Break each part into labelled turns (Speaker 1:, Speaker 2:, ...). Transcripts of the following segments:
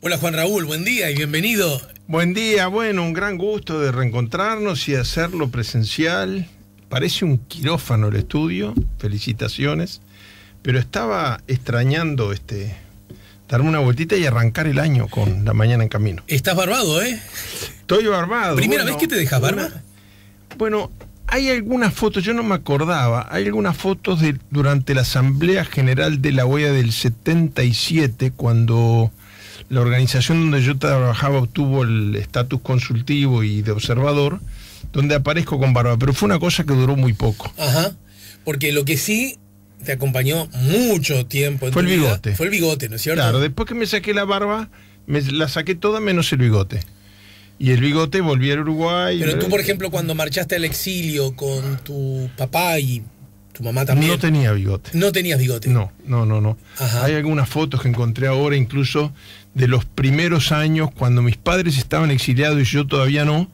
Speaker 1: Hola Juan Raúl, buen día y bienvenido.
Speaker 2: Buen día, bueno, un gran gusto de reencontrarnos y hacerlo presencial. Parece un quirófano el estudio, felicitaciones, pero estaba extrañando darme una vueltita y arrancar el año con La Mañana en Camino.
Speaker 1: Estás barbado, ¿eh?
Speaker 2: Estoy barbado.
Speaker 1: ¿Primera vez que te dejas barba?
Speaker 2: Bueno, hay algunas fotos, yo no me acordaba, hay algunas fotos durante la Asamblea General de la OEA del 77, cuando la organización donde yo trabajaba obtuvo el estatus consultivo y de observador, donde aparezco con barba, pero fue una cosa que duró muy poco.
Speaker 1: Ajá, porque lo que sí te acompañó mucho tiempo en
Speaker 2: fue
Speaker 1: tu
Speaker 2: el
Speaker 1: vida
Speaker 2: bigote.
Speaker 1: fue el bigote, ¿no es cierto?
Speaker 2: Claro, después que me saqué la barba, me la saqué toda menos el bigote. Y el bigote volví al Uruguay.
Speaker 1: Pero tú, por ejemplo, cuando marchaste al exilio con tu papá y tu mamá también...
Speaker 2: No tenía bigote.
Speaker 1: ¿No tenías bigote?
Speaker 2: No.
Speaker 1: Ajá.
Speaker 2: Hay algunas fotos que encontré ahora, incluso de los primeros años, cuando mis padres estaban exiliados y yo todavía no,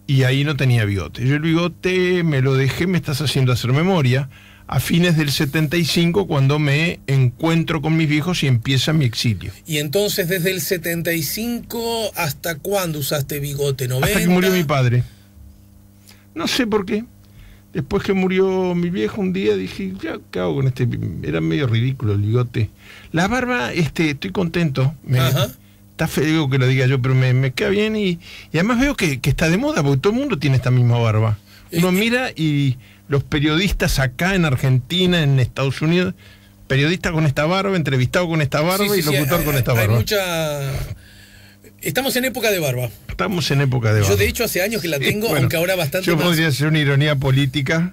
Speaker 2: y ahí no tenía bigote. Yo el bigote me lo dejé, me estás haciendo hacer memoria, a fines del 75, cuando me encuentro con mis viejos y empieza mi exilio.
Speaker 1: Y entonces, desde el 75, ¿hasta cuándo usaste bigote? ¿90?
Speaker 2: Hasta que murió mi padre. No sé por qué. Después que murió mi viejo un día dije, ya, ¿qué hago con este? Era medio ridículo el bigote. La barba, estoy contento. Está feo que lo diga yo, pero me queda bien y además veo que está de moda, porque todo el mundo tiene esta misma barba. Uno mira y los periodistas acá en Argentina, en Estados Unidos, periodista con esta barba, entrevistado con esta barba y locutor con esta barba.
Speaker 1: Hay mucha... Estamos en época de barba.
Speaker 2: Estamos en época de barba.
Speaker 1: Yo de hecho hace años que la tengo, bueno, aunque ahora bastante
Speaker 2: yo
Speaker 1: más.
Speaker 2: Podría hacer una ironía política.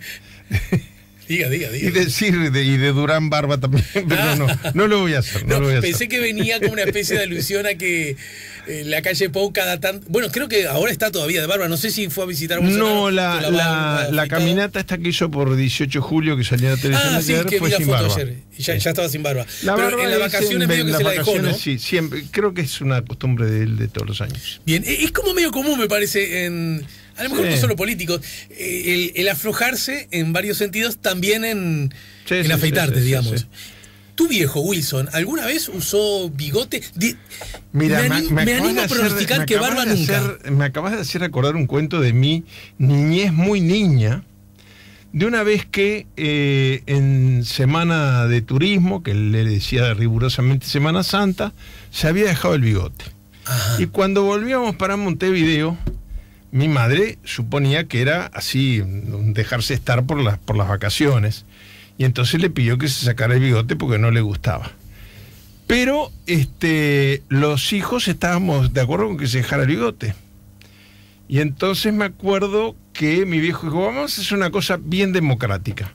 Speaker 1: Diga.
Speaker 2: Y decir y de Durán Barba también, pero no lo voy a hacer.
Speaker 1: Pensé que venía como una especie de alusión a que la calle Pou cada tanto... Bueno, creo que ahora está todavía de barba, no sé si fue a visitar a
Speaker 2: Bolsonaro. No, la caminata esta que hizo por 18 de julio, que salió a la televisión
Speaker 1: sí, que
Speaker 2: fue
Speaker 1: vi la
Speaker 2: sin
Speaker 1: foto
Speaker 2: barba.
Speaker 1: Ayer. Ya estaba sin barba.
Speaker 2: Pero
Speaker 1: barba en las vacaciones medio que se la dejó, ¿no?
Speaker 2: Sí, siempre. Creo que es una costumbre de él de todos los años.
Speaker 1: Bien, es como medio común, me parece, a lo mejor no solo políticos, el aflojarse en varios sentidos, también en afeitarte, digamos. Sí. Tu viejo, Wilson, ¿alguna vez usó bigote?
Speaker 2: Mira,
Speaker 1: me animo a pronosticar que barba nunca.
Speaker 2: Me acabas de hacer acordar un cuento de mi niñez muy niña, de una vez que en semana de turismo, que le decía rigurosamente Semana Santa, se había dejado el bigote. Ajá. Y cuando volvíamos para Montevideo, mi madre suponía que era así, dejarse estar por las vacaciones. Y entonces le pidió que se sacara el bigote porque no le gustaba. Pero los hijos estábamos de acuerdo con que se dejara el bigote. Y entonces me acuerdo que mi viejo dijo, vamos a hacer una cosa bien democrática.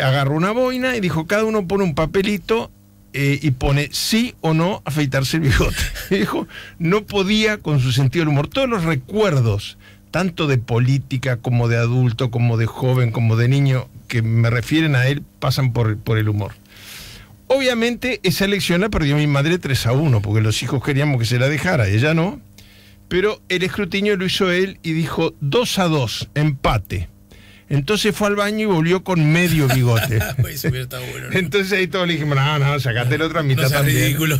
Speaker 2: Agarró una boina y dijo, cada uno pone un papelito y pone sí o no afeitarse el bigote. Y dijo, no podía con su sentido del humor. Todos los recuerdos, tanto de política como de adulto, como de joven, como de niño, que me refieren a él, pasan por el humor. Obviamente esa elección la perdió mi madre 3-1, porque los hijos queríamos que se la dejara, ella no. Pero el escrutinio lo hizo él y dijo 2-2, empate. Entonces fue al baño y volvió con medio bigote.
Speaker 1: Eso hubiera estado bueno, ¿no?
Speaker 2: Entonces ahí todos le dijimos, no, sacate la otra mitad
Speaker 1: no sea
Speaker 2: también.
Speaker 1: Ridículo,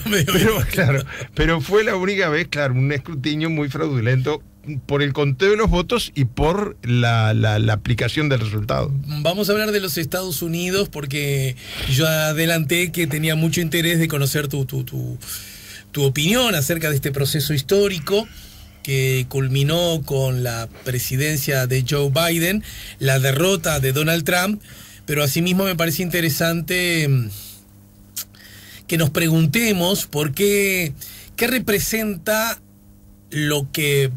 Speaker 2: pero fue la única vez, claro, un escrutinio muy fraudulento por el conteo de los votos y por la aplicación del resultado.
Speaker 1: Vamos a hablar de los Estados Unidos porque yo adelanté que tenía mucho interés de conocer tu opinión acerca de este proceso histórico que culminó con la presidencia de Joe Biden, la derrota de Donald Trump, pero asimismo me parece interesante que nos preguntemos por qué representa lo que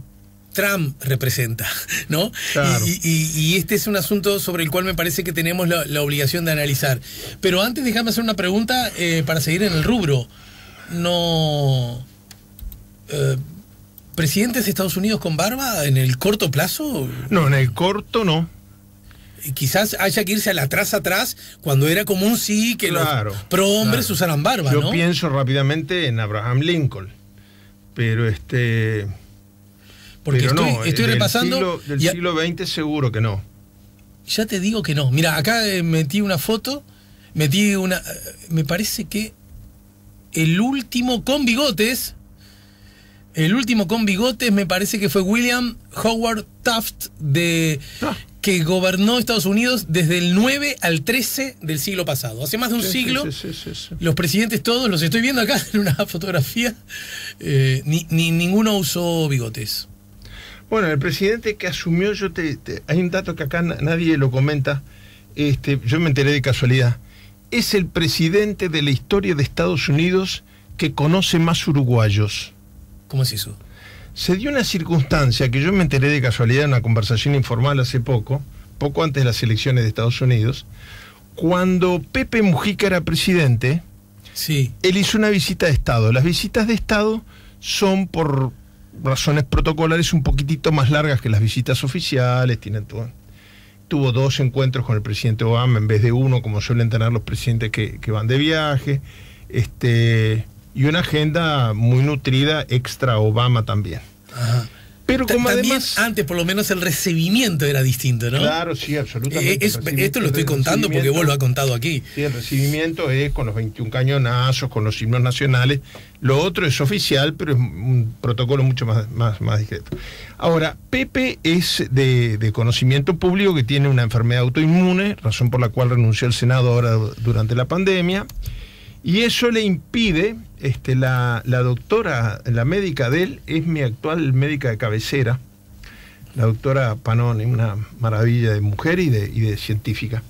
Speaker 1: Trump representa, ¿no?
Speaker 2: Claro.
Speaker 1: Y este es un asunto sobre el cual me parece que tenemos la obligación de analizar. Pero antes déjame hacer una pregunta para seguir en el rubro. ¿Presidentes de Estados Unidos con barba en el corto plazo?
Speaker 2: No, en el corto no.
Speaker 1: Quizás haya que irse atrás, cuando era común que
Speaker 2: claro,
Speaker 1: los prohombres usaran barba,
Speaker 2: yo
Speaker 1: ¿no?
Speaker 2: pienso rápidamente en Abraham Lincoln, pero
Speaker 1: porque
Speaker 2: pero no,
Speaker 1: estoy repasando...
Speaker 2: Del siglo XX seguro que no.
Speaker 1: Ya te digo que no. Mira, acá metí una foto, me parece que el último con bigotes. El último con bigotes me parece que fue William Howard Taft, que gobernó Estados Unidos desde el 9 al 13 del siglo pasado. Hace más de un siglo, sí. Los presidentes todos, los estoy viendo acá en una fotografía, ninguno usó bigotes.
Speaker 2: Bueno, el presidente que asumió, hay un dato que acá nadie lo comenta, yo me enteré de casualidad. Es el presidente de la historia de Estados Unidos que conoce más uruguayos.
Speaker 1: ¿Cómo es eso?
Speaker 2: Se dio una circunstancia que yo me enteré de casualidad en una conversación informal hace poco antes de las elecciones de Estados Unidos, cuando Pepe Mujica era presidente.
Speaker 1: Sí.
Speaker 2: Él hizo una visita de Estado. Las visitas de Estado son, por razones protocolares, un poquitito más largas que las visitas oficiales. Tuvo 2 encuentros con el presidente Obama en vez de 1, como suelen tener los presidentes que van de viaje. Y una agenda muy nutrida extra Obama también.
Speaker 1: Ajá.
Speaker 2: Pero como
Speaker 1: también
Speaker 2: además...
Speaker 1: Antes por lo menos el recibimiento era distinto, ¿no?
Speaker 2: Claro, sí, absolutamente.
Speaker 1: Esto lo estoy contando porque vos lo has contado aquí.
Speaker 2: Sí, el recibimiento es con los 21 cañonazos, con los himnos nacionales. Lo otro es oficial, pero es un protocolo mucho más discreto. Ahora, Pepe es de conocimiento público que tiene una enfermedad autoinmune, razón por la cual renunció al Senado ahora durante la pandemia. Y eso le impide, la doctora, la médica de él, es mi actual médica de cabecera, la doctora Panoni, una maravilla de mujer y de científica.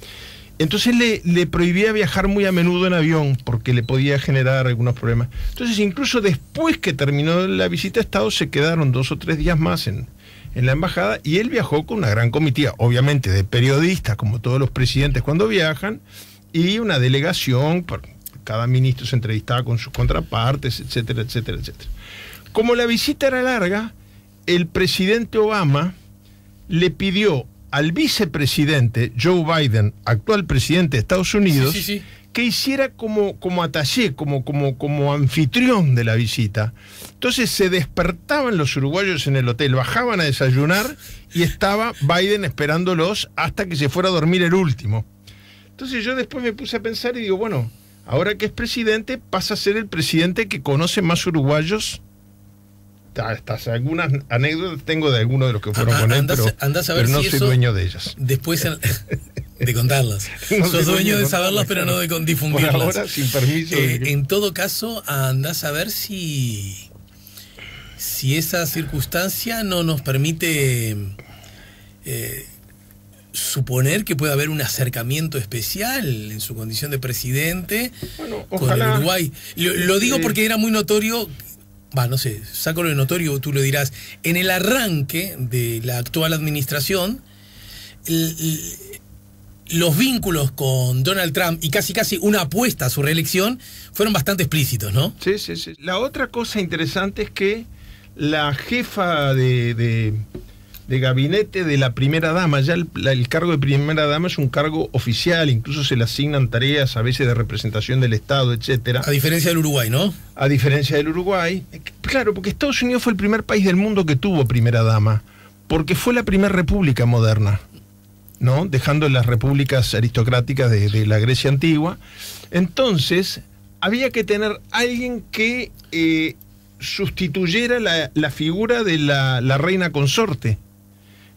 Speaker 2: Entonces le prohibía viajar muy a menudo en avión porque le podía generar algunos problemas. Entonces, incluso después que terminó la visita a Estado, se quedaron 2 o 3 días más en la embajada, y él viajó con una gran comitiva, obviamente de periodistas, como todos los presidentes cuando viajan, y una delegación. Cada ministro se entrevistaba con sus contrapartes, etcétera, etcétera, etcétera. Como la visita era larga, el presidente Obama le pidió al vicepresidente Joe Biden, actual presidente de Estados Unidos,
Speaker 1: sí.
Speaker 2: que hiciera como attaché, como anfitrión de la visita. Entonces se despertaban los uruguayos en el hotel, bajaban a desayunar y estaba Biden esperándolos hasta que se fuera a dormir el último. Entonces yo después me puse a pensar y digo, bueno, ahora que es presidente, pasa a ser el presidente que conoce más uruguayos. Hasta algunas anécdotas tengo de algunos de los que fueron con él, pero no soy dueño de ellas.
Speaker 1: Después de contarlas. No sos dueño de saberlas, pero no de difundirlas.
Speaker 2: Por ahora, sin permiso.
Speaker 1: En todo caso, andás a ver si esa circunstancia no nos permite suponer que puede haber un acercamiento especial en su condición de presidente con el Uruguay. Lo digo porque era muy notorio, no sé, sácalo de notorio, tú lo dirás, en el arranque de la actual administración, los vínculos con Donald Trump y casi una apuesta a su reelección fueron bastante explícitos, ¿no?
Speaker 2: Sí. La otra cosa interesante es que la jefa de gabinete de la primera dama, ya el cargo de primera dama es un cargo oficial, incluso se le asignan tareas a veces de representación del Estado, etcétera.
Speaker 1: A diferencia del Uruguay, ¿no?
Speaker 2: A diferencia del Uruguay. Claro, porque Estados Unidos fue el primer país del mundo que tuvo primera dama, porque fue la primera república moderna, ¿no? Dejando las repúblicas aristocráticas de la Grecia antigua. Entonces, había que tener alguien que sustituyera la figura de la reina consorte.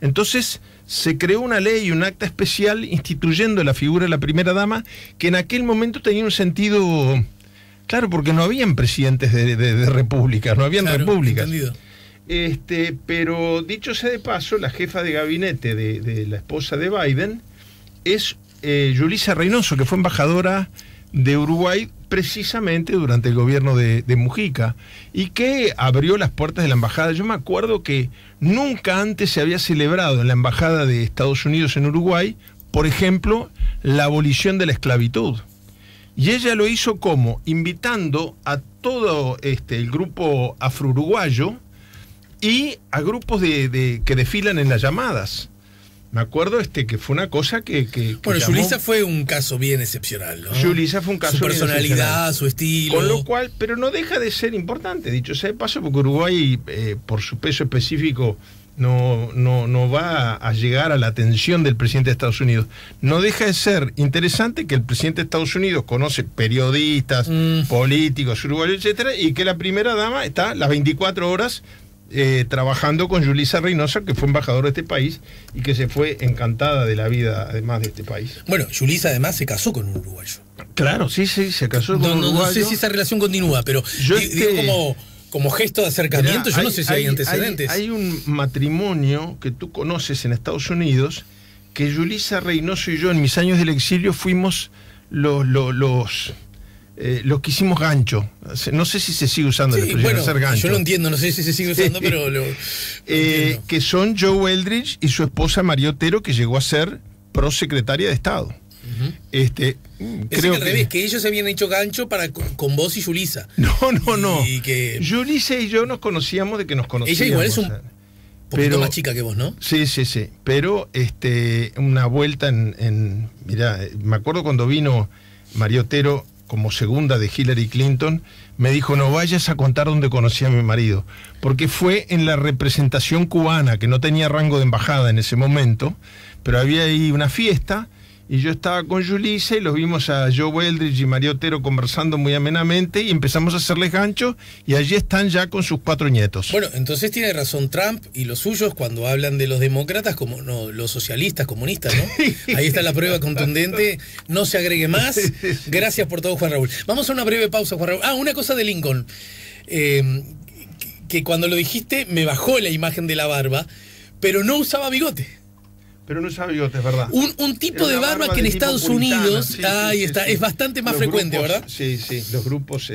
Speaker 2: Entonces se creó una ley, un acta especial instituyendo la figura de la primera dama, que en aquel momento tenía un sentido, claro, porque no habían presidentes de repúblicas, no habían repúblicas.
Speaker 1: Entendido.
Speaker 2: Pero dicho sea de paso, la jefa de gabinete de la esposa de Biden es Yulisa Reynoso, que fue embajadora de Uruguay precisamente durante el gobierno de Mujica, y que abrió las puertas de la embajada. Yo me acuerdo que nunca antes se había celebrado en la embajada de Estados Unidos en Uruguay, por ejemplo, la abolición de la esclavitud. Y ella lo hizo como invitando a todo el grupo afro-uruguayo y a grupos que desfilan en las llamadas. Me acuerdo que fue una cosa que
Speaker 1: bueno,
Speaker 2: llamó...
Speaker 1: Yulisa fue un caso bien excepcional, ¿no?
Speaker 2: Yulisa fue un caso
Speaker 1: su
Speaker 2: bien
Speaker 1: personalidad, su estilo.
Speaker 2: Con lo cual, pero no deja de ser importante, dicho sea de paso, porque Uruguay, por su peso específico no va a llegar a la atención del presidente de Estados Unidos. No deja de ser interesante que el presidente de Estados Unidos conoce periodistas, políticos, uruguayos, etcétera, y que la primera dama está las 24 horas trabajando con Yulisa Reynoso, que fue embajador de este país y que se fue encantada de la vida, además, de este país.
Speaker 1: Bueno, Yulisa además se casó con un uruguayo.
Speaker 2: Claro, sí, se casó con un uruguayo.
Speaker 1: No sé si esa relación continúa, pero digo como gesto de acercamiento, yo no sé si hay antecedentes.
Speaker 2: Hay un matrimonio que tú conoces en Estados Unidos, que Yulisa Reynoso y yo en mis años del exilio fuimos los que hicimos gancho. No sé si se sigue usando la expresión hacer gancho.
Speaker 1: Yo lo entiendo, no sé si se sigue usando, pero
Speaker 2: que son Joe Eldridge y su esposa María Otero, que llegó a ser prosecretaria de Estado.
Speaker 1: Creo al revés, que ellos habían hecho gancho con vos y Yulisa.
Speaker 2: No.
Speaker 1: Y que
Speaker 2: Yulisa y yo nos conocíamos de que nos conocíamos.
Speaker 1: Ella igual es un poquito más chica que vos, ¿no?
Speaker 2: Sí. Pero una vuelta mirá, me acuerdo cuando vino María Otero como segunda de Hillary Clinton, me dijo: no vayas a contar dónde conocí a mi marido, porque fue en la representación cubana, que no tenía rango de embajada en ese momento, pero había ahí una fiesta, y yo estaba con Yulisa y los vimos a Joe Eldridge y María Otero conversando muy amenamente y empezamos a hacerles gancho, y allí están ya con sus 4 nietos.
Speaker 1: Bueno, entonces tiene razón Trump y los suyos cuando hablan de los demócratas como los socialistas, comunistas, ¿no? Ahí está la prueba contundente, no se agregue más. Gracias por todo, Juan Raúl. Vamos a una breve pausa, Juan Raúl. Una cosa de Lincoln, que cuando lo dijiste me bajó la imagen de la barba, pero no usaba bigote.
Speaker 2: Pero no usaba bigote, es verdad.
Speaker 1: Un tipo de barba que en Estados Unidos, está, es bastante más frecuente, ¿verdad?
Speaker 2: Sí, los grupos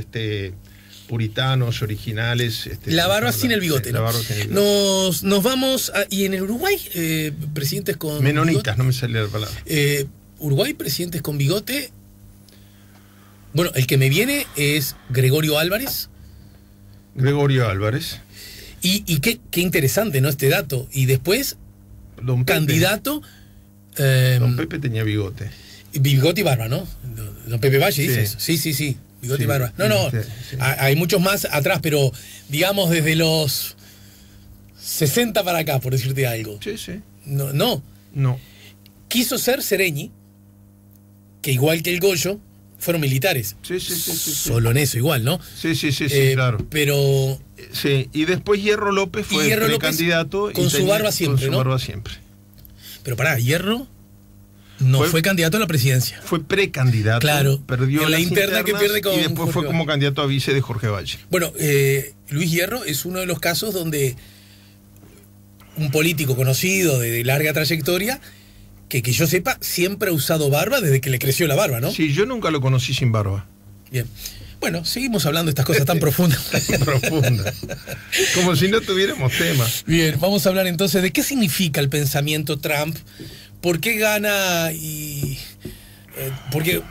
Speaker 2: puritanos, originales.
Speaker 1: La barba sin el bigote, ¿no?
Speaker 2: La barba sin el bigote.
Speaker 1: Nos vamos, y en el Uruguay, presidentes con
Speaker 2: menonitas,
Speaker 1: bigote,
Speaker 2: no me salía la palabra.
Speaker 1: Uruguay, presidentes con bigote. Bueno, el que me viene es Gregorio Álvarez. Y qué interesante, ¿no? Este dato. Y después,
Speaker 2: Don Pepe.
Speaker 1: Candidato.
Speaker 2: Don Pepe tenía bigote.
Speaker 1: Bigote y barba, ¿no? Don Pepe Valle, dices. Sí. Bigote y barba. No. Sí. Hay muchos más atrás, pero digamos desde los 60 para acá, por decirte algo.
Speaker 2: Sí.
Speaker 1: No. Quiso ser Sereñi, que igual que el Goyo, fueron militares.
Speaker 2: Sí.
Speaker 1: Solo en eso igual, ¿no?
Speaker 2: Sí, claro.
Speaker 1: Pero...
Speaker 2: Sí, y después Hierro López fue precandidato.
Speaker 1: Con su barba siempre,
Speaker 2: ¿no? Con su barba siempre.
Speaker 1: Pero Hierro no fue candidato a la presidencia.
Speaker 2: Fue precandidato.
Speaker 1: Claro.
Speaker 2: Perdió
Speaker 1: en la interna que pierde con...
Speaker 2: Y después
Speaker 1: Jorge
Speaker 2: fue como candidato a vice de Jorge Valle.
Speaker 1: Bueno, Luis Hierro es uno de los casos donde un político conocido de larga trayectoria, que yo sepa, siempre ha usado barba desde que le creció la barba, ¿no?
Speaker 2: Sí, yo nunca lo conocí sin barba.
Speaker 1: Bien. Bueno, seguimos hablando de estas cosas tan profundas.
Speaker 2: Como si no tuviéramos tema.
Speaker 1: Bien, vamos a hablar entonces de qué significa el pensamiento Trump, por qué gana porque,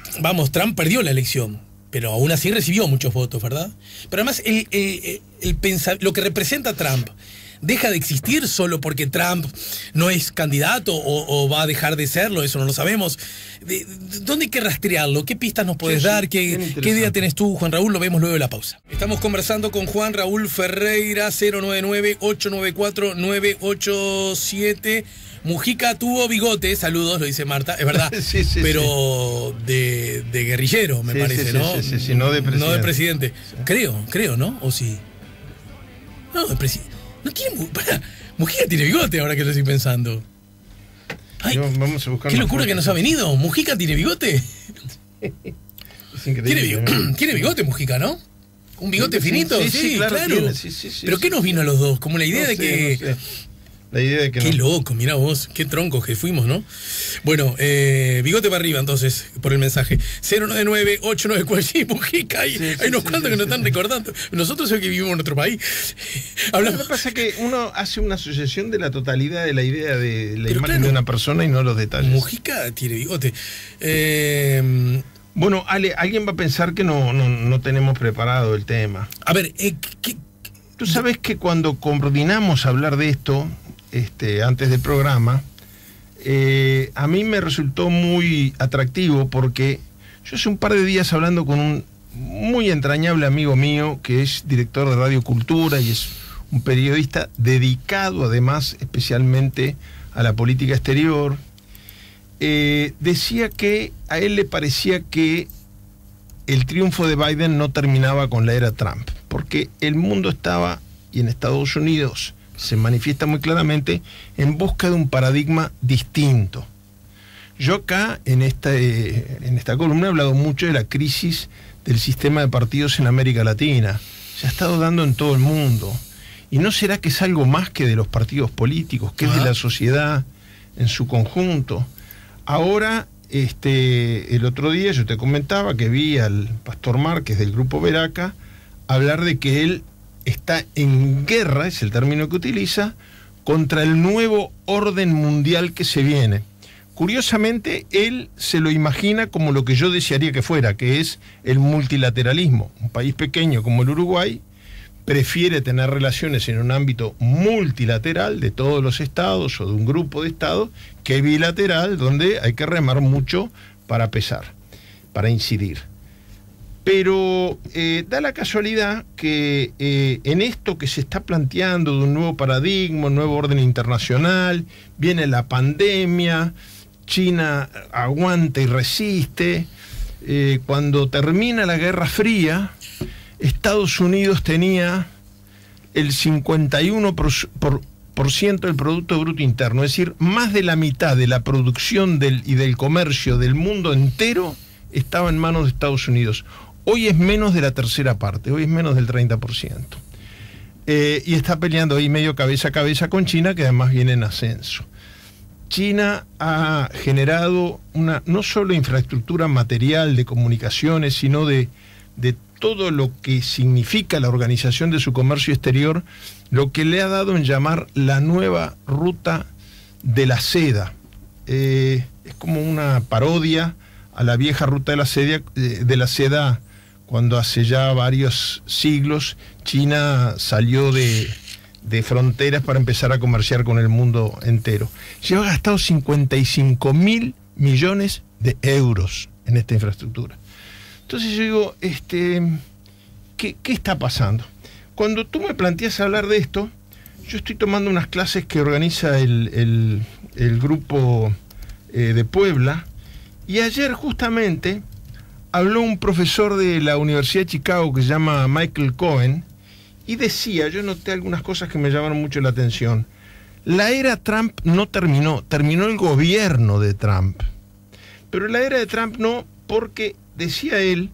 Speaker 1: Trump perdió la elección, pero aún así recibió muchos votos, ¿verdad? Pero además, lo que representa Trump deja de existir solo porque Trump no es candidato o va a dejar de serlo, eso no lo sabemos. ¿Dónde hay que rastrearlo? ¿Qué pistas nos puedes dar? ¿Qué idea tenés tú, Juan Raúl? Lo vemos luego de la pausa. Estamos conversando con Juan Raúl Ferreira, 099-894-987. Mujica tuvo bigote, saludos, lo dice Marta, es verdad, pero de guerrillero, me parece, ¿no?
Speaker 2: Sí, no de presidente.
Speaker 1: No de presidente. Creo, ¿no? ¿O sí? No, de presidente. No tiene... Mujica tiene bigote, ahora que lo estoy pensando. Ay,
Speaker 2: vamos a buscar
Speaker 1: qué locura que nos ha venido. ¿Mujica tiene bigote?
Speaker 2: Es increíble.
Speaker 1: Tiene bigote Mujica, ¿no? ¿Un bigote finito?
Speaker 2: Sí, claro. Tiene,
Speaker 1: ¿Pero qué nos vino a los dos? Como la idea de que...
Speaker 2: No sé. La idea de que
Speaker 1: qué loco, mirá vos, qué troncos que fuimos, ¿no? Bueno, bigote para arriba entonces, por el mensaje. 099-894, Mujica, hay unos cuantos que nos están recordando. Nosotros es que vivimos en otro país.
Speaker 2: Lo que pasa es que uno hace una asociación de la totalidad de la idea de la imagen de una persona y no los detalles.
Speaker 1: Mujica tiene bigote.
Speaker 2: Bueno, Ale, alguien va a pensar que no tenemos preparado el tema.
Speaker 1: A ver,
Speaker 2: tú sabes que cuando coordinamos hablar de esto, antes del programa, a mí me resultó muy atractivo porque yo hace un par de días hablando con un muy entrañable amigo mío que es director de Radio Cultura y es un periodista dedicado además especialmente a la política exterior, decía que a él le parecía que el triunfo de Biden no terminaba con la era Trump, porque el mundo estaba, y en Estados Unidos se manifiesta muy claramente, en busca de un paradigma distinto. Yo acá, en esta columna, he hablado mucho de la crisis del sistema de partidos en América Latina. Se ha estado dando en todo el mundo. ¿Y no será que es algo más que de los partidos políticos, que es de la sociedad en su conjunto? Ahora, el otro día yo te comentaba que vi al Pastor Márquez del Grupo Veraca hablar de que él está en guerra, es el término que utiliza, contra el nuevo orden mundial que se viene. Curiosamente, él se lo imagina como lo que yo desearía que fuera, que es el multilateralismo. Un país pequeño como el Uruguay prefiere tener relaciones en un ámbito multilateral de todos los estados o de un grupo de estados que bilateral, donde hay que remar mucho para pesar, para incidir. Pero da la casualidad que en esto que se está planteando de un nuevo paradigma, un nuevo orden internacional, viene la pandemia, China aguanta y resiste. Cuando termina la Guerra Fría, Estados Unidos tenía el 51% del Producto Bruto Interno, es decir, más de la mitad de la producción y del comercio del mundo entero estaba en manos de Estados Unidos. Hoy es menos de la tercera parte, hoy es menos del 30%. Y está peleando ahí medio cabeza a cabeza con China, que además viene en ascenso. China ha generado no solo infraestructura material de comunicaciones, sino de todo lo que significa la organización de su comercio exterior, lo que le ha dado en llamar la nueva ruta de la seda. Es como una parodia a la vieja ruta de la seda, cuando hace ya varios siglos China salió de fronteras para empezar a comerciar con el mundo entero. Lleva gastado 55.000 millones de euros en esta infraestructura. Entonces yo digo, ¿qué está pasando? Cuando tú me planteas hablar de esto, yo estoy tomando unas clases que organiza el grupo de Puebla, y ayer justamente habló un profesor de la Universidad de Chicago que se llama Michael Cohen, y decía, yo noté algunas cosas que me llamaron mucho la atención. La era Trump no terminó el gobierno de Trump. Pero la era de Trump no, porque, decía él,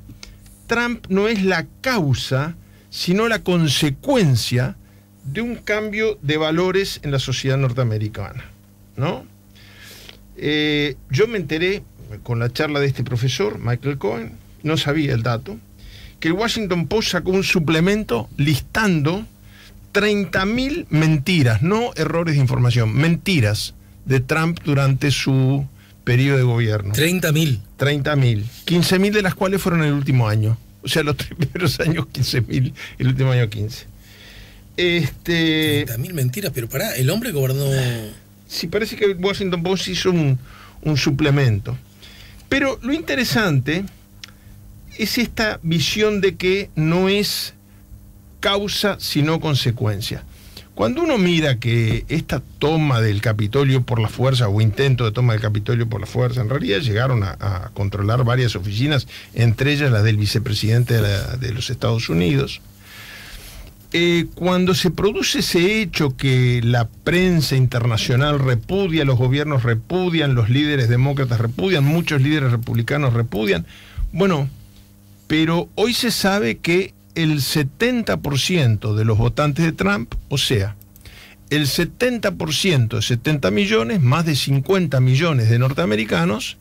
Speaker 2: Trump no es la causa, sino la consecuencia de un cambio de valores en la sociedad norteamericana, ¿no? Yo me enteré con la charla de este profesor, Michael Cohen, no sabía el dato, que el Washington Post sacó un suplemento listando 30.000 mentiras, no errores de información, mentiras de Trump durante su periodo de gobierno.
Speaker 1: 30.000.
Speaker 2: 30.000. 15.000 de las cuales fueron el último año. O sea, los 3 primeros años, 15.000, el último año 15.
Speaker 1: 30.000 mentiras, pero pará, el hombre gobernó...
Speaker 2: Sí, parece que el Washington Post hizo un suplemento. Pero lo interesante es esta visión de que no es causa sino consecuencia. Cuando uno mira que esta toma del Capitolio por la fuerza, o intento de toma del Capitolio por la fuerza, en realidad llegaron a controlar varias oficinas, entre ellas las del vicepresidente de los Estados Unidos. Cuando se produce ese hecho que la prensa internacional repudia, los gobiernos repudian, los líderes demócratas repudian, muchos líderes republicanos repudian, bueno, pero hoy se sabe que el 70% de los votantes de Trump, o sea, el 70% de 70 millones, más de 50 millones de norteamericanos,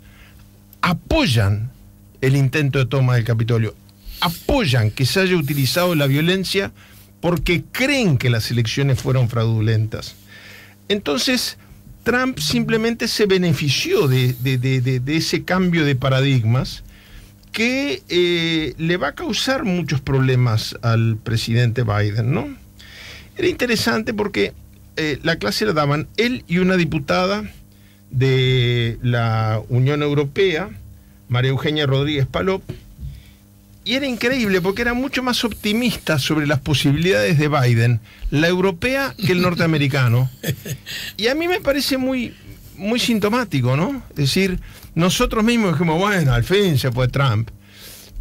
Speaker 2: apoyan el intento de toma del Capitolio, apoyan que se haya utilizado la violencia porque creen que las elecciones fueron fraudulentas. Entonces, Trump simplemente se benefició de ese cambio de paradigmas que le va a causar muchos problemas al presidente Biden, ¿no? Era interesante porque la clase la daban él y una diputada de la Unión Europea, María Eugenia Rodríguez Palop, Y era increíble porque era mucho más optimista sobre las posibilidades de Biden, la europea, que el norteamericano. Y a mí me parece muy, muy sintomático, ¿no? Es decir, nosotros mismos dijimos, bueno, al fin se fue Trump.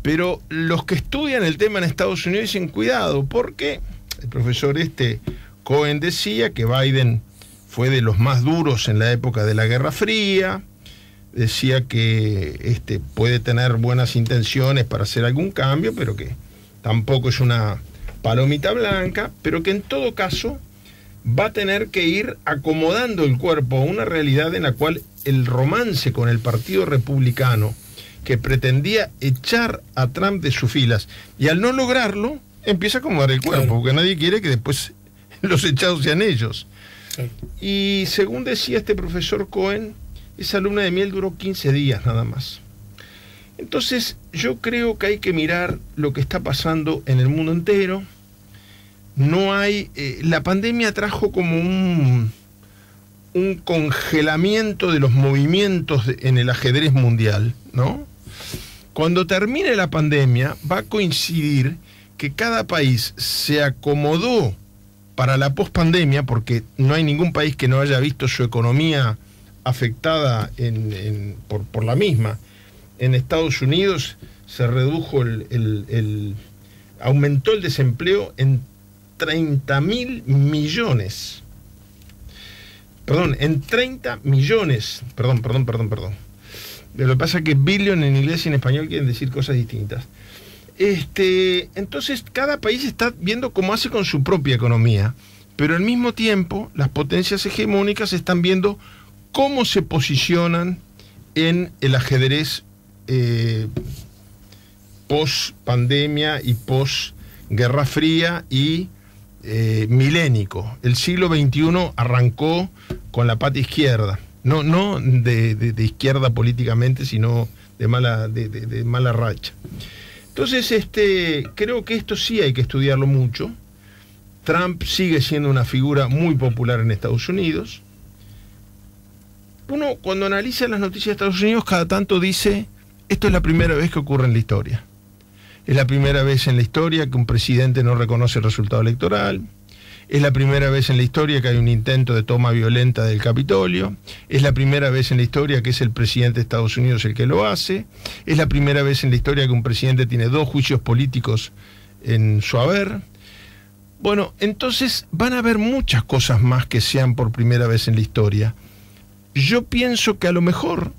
Speaker 2: Pero los que estudian el tema en Estados Unidos dicen, cuidado, porque el profesor Cohen decía que Biden fue de los más duros en la época de la Guerra Fría, decía que puede tener buenas intenciones para hacer algún cambio, pero que tampoco es una palomita blanca, pero que en todo caso va a tener que ir acomodando el cuerpo a una realidad en la cual el romance con el Partido Republicano, que pretendía echar a Trump de sus filas, y al no lograrlo, empieza a acomodar el cuerpo, porque nadie quiere que después los echados sean ellos. Y según decía este profesor Cohen, esa luna de miel duró 15 días nada más. Entonces yo creo que hay que mirar lo que está pasando en el mundo entero. No hay... la pandemia trajo como un congelamiento de los movimientos en el ajedrez mundial, ¿no? Cuando termine la pandemia va a coincidir que cada país se acomodó para la pospandemia, porque no hay ningún país que no haya visto su economía afectada por la misma. En Estados Unidos se redujo aumentó el desempleo en 30.000 millones. Perdón, en 30 millones. Perdón. Lo que pasa es que billion en inglés y en español quieren decir cosas distintas. Entonces, cada país está viendo cómo hace con su propia economía, pero al mismo tiempo, las potencias hegemónicas están viendo cómo se posicionan en el ajedrez post-pandemia y post-Guerra Fría y milénico. El siglo XXI arrancó con la pata izquierda. No de izquierda políticamente, sino de mala racha. Entonces, creo que esto sí hay que estudiarlo mucho. Trump sigue siendo una figura muy popular en Estados Unidos. Uno, cuando analiza las noticias de Estados Unidos, cada tanto dice, esto es la primera vez que ocurre en la historia. Es la primera vez en la historia que un presidente no reconoce el resultado electoral. Es la primera vez en la historia que hay un intento de toma violenta del Capitolio. Es la primera vez en la historia que es el presidente de Estados Unidos el que lo hace. Es la primera vez en la historia que un presidente tiene 2 juicios políticos en su haber. Bueno, entonces van a haber muchas cosas más que sean por primera vez en la historia. Yo pienso que a lo mejor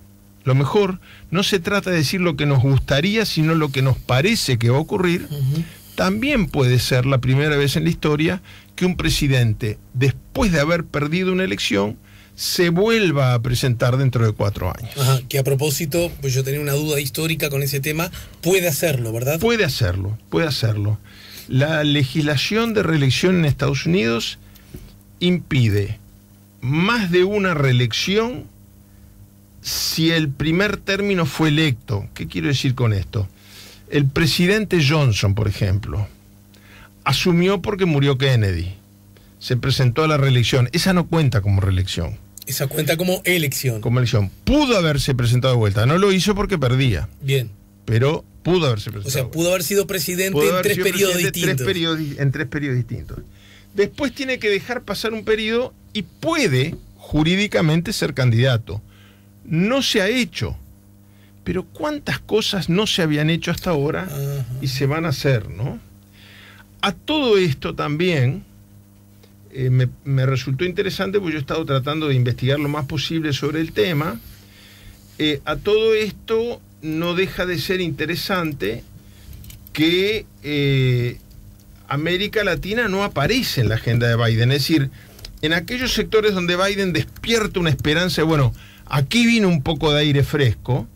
Speaker 2: no se trata de decir lo que nos gustaría, sino lo que nos parece que va a ocurrir. También puede ser la primera vez en la historia que un presidente, después de haber perdido una elección, se vuelva a presentar dentro de 4 años.
Speaker 1: Ajá, que a propósito, pues yo tenía una duda histórica con ese tema, puede hacerlo, ¿verdad?
Speaker 2: Puede hacerlo. La legislación de reelección en Estados Unidos impide más de una reelección si el primer término fue electo. ¿Qué quiero decir con esto? El presidente Johnson, por ejemplo, asumió porque murió Kennedy. Se presentó a la reelección. Esa no cuenta como reelección.
Speaker 1: Esa cuenta como elección.
Speaker 2: Como elección. Pudo haberse presentado de vuelta. No lo hizo porque perdía.
Speaker 1: Bien.
Speaker 2: Pero pudo haberse presentado.
Speaker 1: O sea, pudo haber sido presidente en 3 periodos distintos.
Speaker 2: En 3 periodos distintos. Después tiene que dejar pasar un periodo y puede jurídicamente ser candidato. No se ha hecho. Pero cuántas cosas no se habían hecho hasta ahora y se van a hacer, ¿no? A todo esto también me resultó interesante, porque yo he estado tratando de investigar lo más posible sobre el tema. A todo esto no deja de ser interesante que América Latina no aparece en la agenda de Biden. Es decir, en aquellos sectores donde Biden despierta una esperanza, bueno, aquí vino un poco de aire fresco.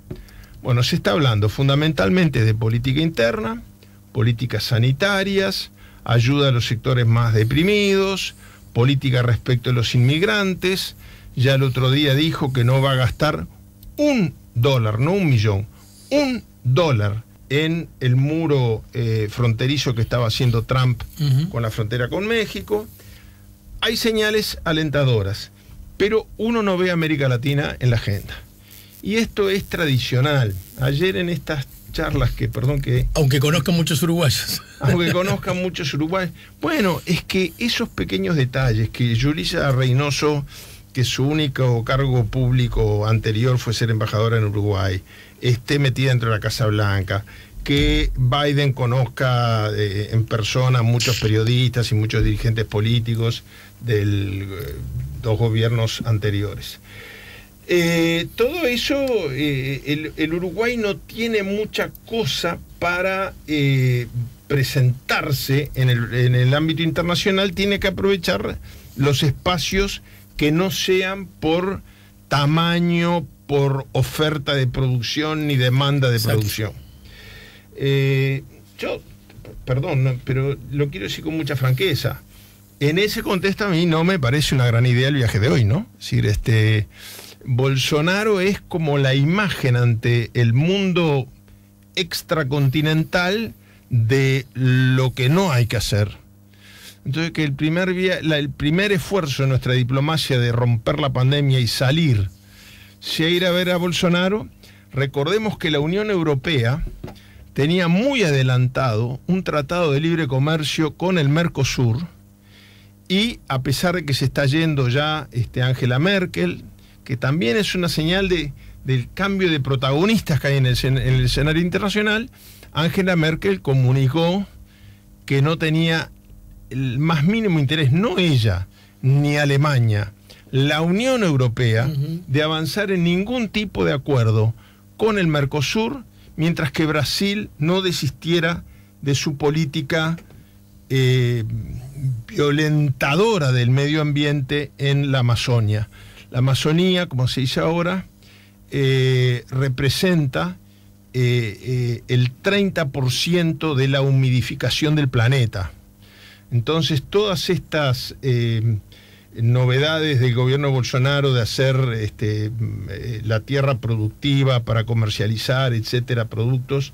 Speaker 2: Bueno, se está hablando fundamentalmente de política interna, políticas sanitarias, ayuda a los sectores más deprimidos, política respecto a los inmigrantes. Ya el otro día dijo que no va a gastar $1, no 1 millón, $1 en el muro fronterizo que estaba haciendo Trump con la frontera con México. Hay señales alentadoras, pero uno no ve a América Latina en la agenda. Y esto es tradicional. Ayer en estas charlas
Speaker 1: Aunque conozcan muchos uruguayos.
Speaker 2: Aunque conozcan muchos uruguayos. Bueno, es que esos pequeños detalles, que Yulisa Reynoso, que su único cargo público anterior fue ser embajadora en Uruguay, esté metida dentro de la Casa Blanca, que Biden conozca en persona a muchos periodistas y muchos dirigentes políticos de dos gobiernos anteriores. Todo eso, el Uruguay no tiene mucha cosa para presentarse en el ámbito internacional, tiene que aprovechar los espacios que no sean por tamaño, por oferta de producción ni demanda de producción. Perdón, pero lo quiero decir con mucha franqueza. En ese contexto a mí no me parece una gran idea el viaje de hoy, ¿no? Es decir, Bolsonaro es como la imagen ante el mundo extracontinental de lo que no hay que hacer. Entonces, que el primer esfuerzo de nuestra diplomacia de romper la pandemia y salir sea ir a ver a Bolsonaro. Recordemos que la Unión Europea tenía muy adelantado un tratado de libre comercio con el Mercosur, y a pesar de que se está yendo ya Angela Merkel, que también es una señal del cambio de protagonistas que hay en el escenario internacional, Angela Merkel comunicó que no tenía el más mínimo interés, no ella, ni Alemania, la Unión Europea, de avanzar en ningún tipo de acuerdo con el Mercosur, mientras que Brasil no desistiera de su política violentadora del medio ambiente en la Amazonia. La Amazonía, como se dice ahora, representa el 30% de la humidificación del planeta. Entonces, todas estas novedades del gobierno de Bolsonaro de hacer la tierra productiva para comercializar, etcétera, productos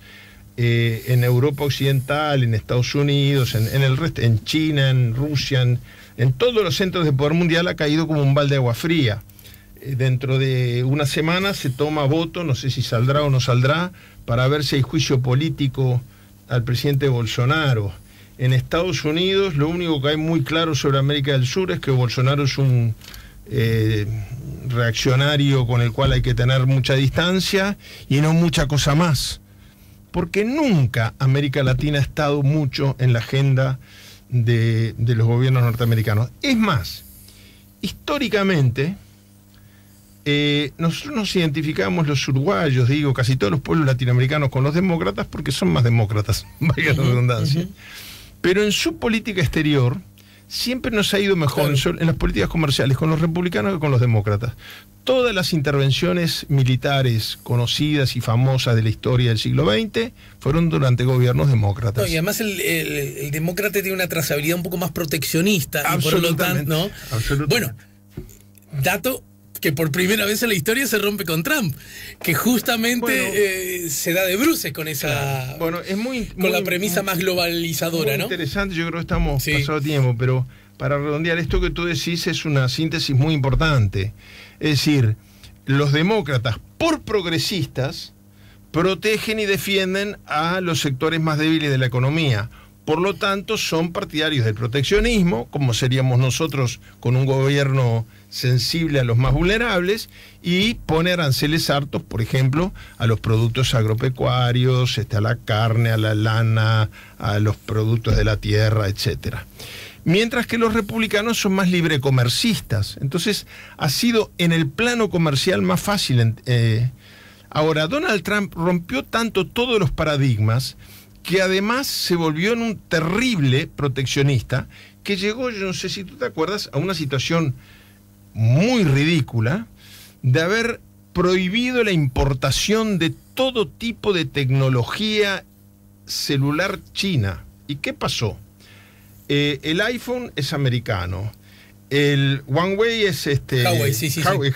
Speaker 2: en Europa Occidental, en Estados Unidos, en el resto, en China, en Rusia, en todos los centros de poder mundial, ha caído como un balde de agua fría. Dentro de una semana se toma voto, no sé si saldrá o no saldrá, para ver si hay juicio político al presidente Bolsonaro. En Estados Unidos, lo único que hay muy claro sobre América del Sur es que Bolsonaro es un reaccionario con el cual hay que tener mucha distancia y no mucha cosa más. Porque nunca América Latina ha estado mucho en la agenda de los gobiernos norteamericanos. Es más, históricamente, nosotros nos identificamos, los uruguayos, casi todos los pueblos latinoamericanos, con los demócratas porque son más demócratas, vaya la redundancia. Pero en su política exterior siempre nos ha ido mejor, claro, en las políticas comerciales con los republicanos que con los demócratas. Todas las intervenciones militares conocidas y famosas de la historia del siglo XX fueron durante gobiernos demócratas.
Speaker 1: No, y además el demócrata tiene una trazabilidad un poco más proteccionista. Y por lo tanto, ¿no? Bueno, dato que por primera vez en la historia se rompe con Trump, que justamente se da de bruces con esa, claro, bueno, es con la premisa más globalizadora, ¿no?
Speaker 2: Interesante, yo creo que estamos pasado tiempo, pero para redondear esto que tú decís es una síntesis muy importante. Es decir, los demócratas, por progresistas, protegen y defienden a los sectores más débiles de la economía. Por lo tanto, son partidarios del proteccionismo, como seríamos nosotros con un gobierno sensible a los más vulnerables, y pone aranceles hartos, por ejemplo, a los productos agropecuarios, a la carne, a la lana, a los productos de la tierra, etcétera. Mientras que los republicanos son más librecomercistas. Entonces, ha sido en el plano comercial más fácil. Ahora, Donald Trump rompió tanto todos los paradigmas que además se volvió en un terrible proteccionista, que llegó, yo no sé si tú te acuerdas, a una situación muy ridícula de haber prohibido la importación de todo tipo de tecnología celular china. ¿Y qué pasó? El iPhone es americano, el Huawei es
Speaker 1: Huawei,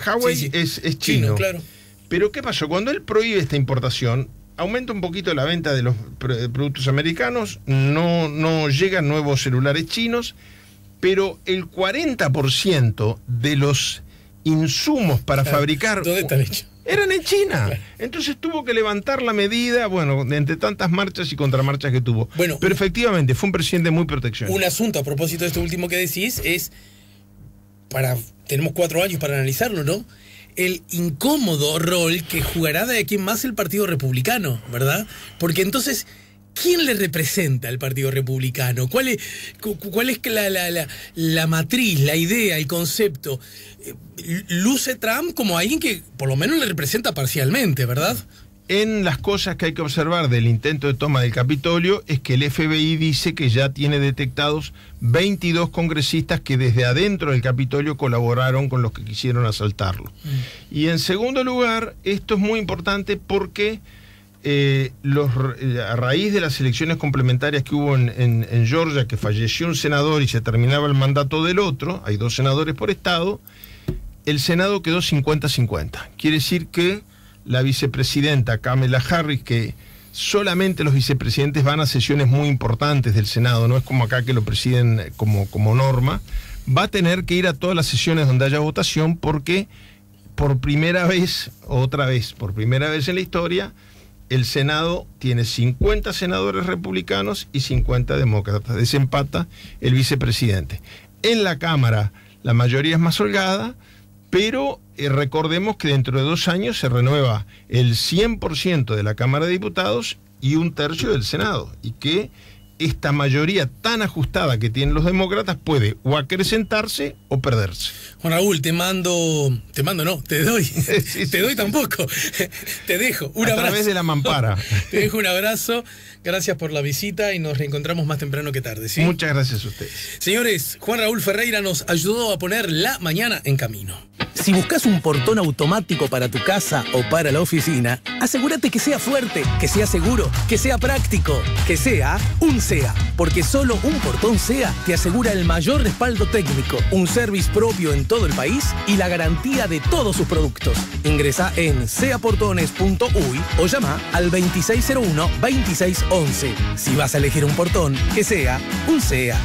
Speaker 2: Huawei es chino.
Speaker 1: Claro.
Speaker 2: Pero ¿qué pasó? Cuando él prohíbe esta importación, aumenta un poquito la venta de los productos americanos, no llegan nuevos celulares chinos, pero el 40% de los insumos para fabricar...
Speaker 1: ¿Dónde están hechos?
Speaker 2: Eran en China. Entonces tuvo que levantar la medida, bueno, entre tantas marchas y contramarchas que tuvo.
Speaker 1: Bueno,
Speaker 2: pero efectivamente fue un presidente muy proteccionista.
Speaker 1: Un asunto a propósito de esto último que decís es, tenemos 4 años para analizarlo, ¿no? El incómodo rol que jugará de aquí en más el Partido Republicano, ¿verdad? Porque entonces, ¿quién le representa al Partido Republicano? ¿Cuál es la matriz, la idea, el concepto? Luce Trump como alguien que por lo menos le representa parcialmente, ¿verdad?
Speaker 2: En las cosas que hay que observar del intento de toma del Capitolio es que el FBI dice que ya tiene detectados 22 congresistas que desde adentro del Capitolio colaboraron con los que quisieron asaltarlo. Y en segundo lugar, esto es muy importante porque a raíz de las elecciones complementarias que hubo en Georgia, que falleció un senador y se terminaba el mandato del otro, hay 2 senadores por estado, el Senado quedó 50-50. Quiere decir que la vicepresidenta Kamala Harris, que solamente los vicepresidentes van a sesiones muy importantes del Senado, no es como acá que lo presiden como norma, va a tener que ir a todas las sesiones donde haya votación porque por primera vez en la historia, el Senado tiene 50 senadores republicanos y 50 demócratas. Desempata el vicepresidente. En la Cámara la mayoría es más holgada, pero recordemos que dentro de 2 años se renueva el 100% de la Cámara de Diputados y 1/3 del Senado, y que esta mayoría tan ajustada que tienen los demócratas puede o acrecentarse o perderse.
Speaker 1: Juan Raúl, te doy. Sí, te doy tampoco. Te dejo un abrazo.
Speaker 2: A través de la mampara.
Speaker 1: Te dejo un abrazo. Gracias por la visita y nos reencontramos más temprano que tarde, ¿sí?
Speaker 2: Muchas gracias a ustedes.
Speaker 1: Señores, Juan Raúl Ferreira nos ayudó a poner la mañana en camino.
Speaker 3: Si buscas un portón automático para tu casa o para la oficina, asegúrate que sea fuerte, que sea seguro, que sea práctico, que sea un SEA. Porque solo un portón SEA te asegura el mayor respaldo técnico, un service propio en todo el país y la garantía de todos sus productos. Ingresa en seaportones.uy o llama al 2601-2611. Si vas a elegir un portón, que sea un SEA.